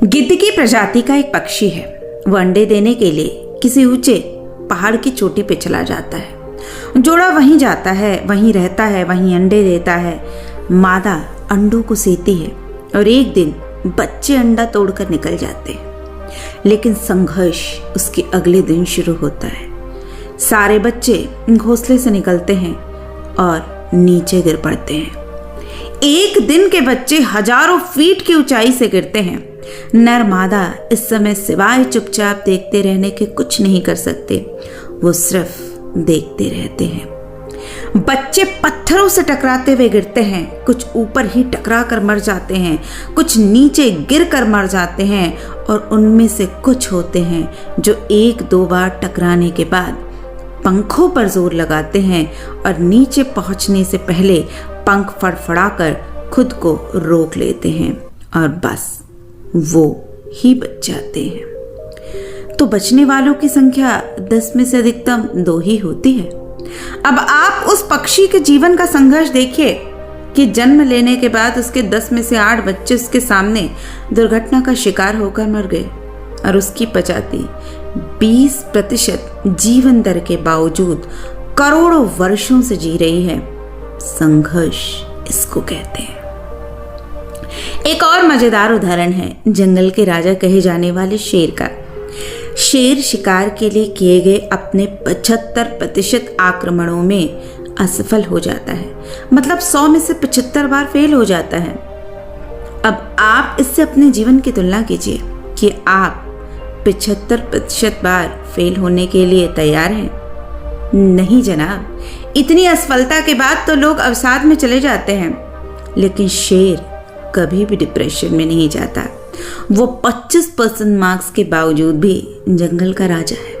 गिद्ध की प्रजाति का एक पक्षी है। वो अंडे देने के लिए किसी ऊंचे पहाड़ की चोटी पे चला जाता है। जोड़ा वहीं जाता है, वहीं रहता है, वहीं अंडे देता है। मादा अंडों को सेती है और एक दिन बच्चे अंडा तोड़कर निकल जाते हैं। लेकिन संघर्ष उसके अगले दिन शुरू होता है। सारे बच्चे घोंसले से निकलते हैं और नीचे गिर पड़ते हैं। एक दिन के बच्चे हजारों फीट की ऊंचाई से गिरते हैं। नर मादा इस समय सिवाय चुपचाप देखते रहने के कुछ नहीं कर सकते। वो सिर्फ देखते रहते हैं। बच्चे पत्थरों से टकराते हुए गिरते हैं। कुछ ऊपर ही टकरा कर मर जाते हैं, कुछ नीचे गिर कर मर जाते हैं और उनमें से कुछ होते हैं जो एक दो बार टकराने के बाद पंखों पर जोर लगाते हैं और नीचे पहुंचने से पहले पंख फड़फड़ाकर खुद को रोक लेते हैं और बस वो ही बच जाते हैं। तो बचने वालों की संख्या 10 में से अधिकतम 2 ही होती है। अब आप उस पक्षी के जीवन का संघर्ष देखिए कि जन्म लेने के बाद उसके 10 में से 8 बच्चे उसके सामने दुर्घटना का शिकार होकर मर गए और उसकी प्रजाति 20% जीवन दर के बावजूद करोड़ों वर्षों से जी रही है। संघर्ष इसको कहते हैं। एक और मजेदार उदाहरण है जंगल के राजा कहे जाने वाले शेर का। शेर शिकार के लिए किए गए अपने 75% आक्रमणों में असफल हो जाता है। मतलब 100 में से 75 बार फेल हो जाता है। अब आप इससे अपने जीवन की तुलना कीजिए कि आप 75% बार फेल होने के लिए तैयार हैं? नहीं जनाब। इतनी असफलता के बाद तो लोग अवसाद में चले जाते हैं, लेकिन शेर कभी भी डिप्रेशन में नहीं जाता। वो 25% मार्क्स के बावजूद भी जंगल का राजा है।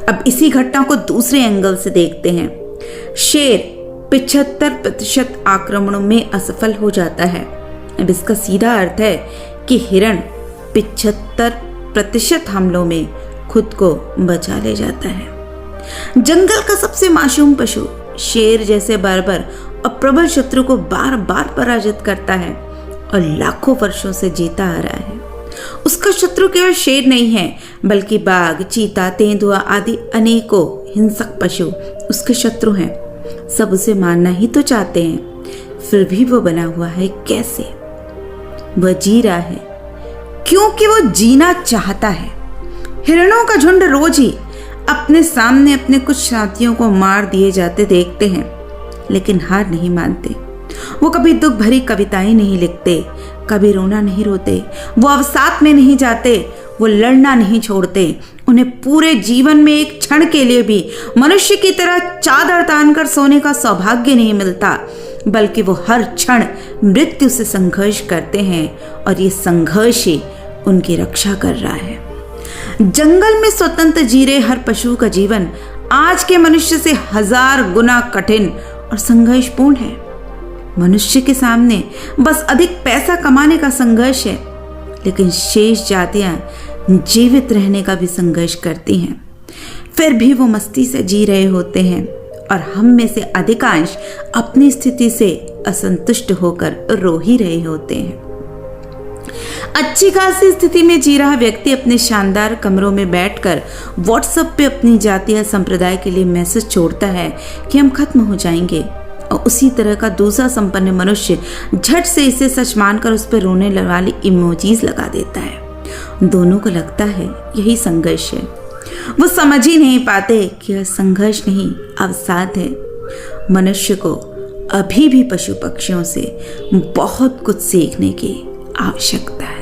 अब इसी घटना को दूसरे एंगल से देखते हैं। शेर 75% आक्रमणों में असफल हो जाता है। अब इसका सीधा अर्थ है कि हिरण 75% हमलों में खुद को बचा ले जाता है। जंगल का सबसे मासूम पशु शेर जैसे बर्बर और प्रबल शत्रु को बार बार पराजित करता है और लाखों वर्षों से जीता आ रहा है। उसका शत्रु केवल शेर नहीं है, बल्कि बाघ, चीता, तेंदुआ आदि अनेकों हिंसक पशु उसके शत्रु हैं। सब उसे मारना ही तो चाहते हैं, फिर भी वो बना हुआ है। कैसे? वह जी रहा है क्योंकि वो जीना चाहता है। हिरणों का झुंड रोज ही अपने सामने अपने कुछ साथियों को मार दिए जाते देखते हैं, लेकिन हार नहीं मानते। वो कभी दुख भरी कविताएं नहीं लिखते, कभी रोना नहीं रोते, वो अवसाद में नहीं जाते, वो लड़ना नहीं छोड़ते। उन्हें पूरे जीवन में एक क्षण के लिए भी मनुष्य की तरह चादर तानकर सोने का सौभाग्य नहीं मिलता, बल्कि वो हर क्षण मृत्यु से संघर्ष करते हैं और ये संघर्ष ही उनकी रक्षा कर रहा है। जंगल में स्वतंत्र जी रहे हर पशु का जीवन आज के मनुष्य से 1000 गुना कठिन और संघर्षपूर्ण है। मनुष्य के सामने बस अधिक पैसा कमाने का संघर्ष है, लेकिन शेष जातियां जीवित रहने का भी संघर्ष करती हैं। फिर भी वो मस्ती से जी रहे होते हैं और हम में से अधिकांश अपनी स्थिति से असंतुष्ट होकर रो ही रहे होते हैं। अच्छी खासी स्थिति में जी रहा व्यक्ति अपने शानदार कमरों में बैठकर व्हाट्सएप पे अपनी जाति या संप्रदाय के लिए मैसेज छोड़ता है कि हम खत्म हो जाएंगे, और उसी तरह का दूसरा संपन्न मनुष्य झट से इसे सच मानकर उस पर रोने वाली इमोजीज लगा देता है। दोनों को लगता है यही संघर्ष है। वो समझ ही नहीं पाते कि यह संघर्ष नहीं अवसाद है। मनुष्य को अभी भी पशु पक्षियों से बहुत कुछ सीखने की आवश्यकता है।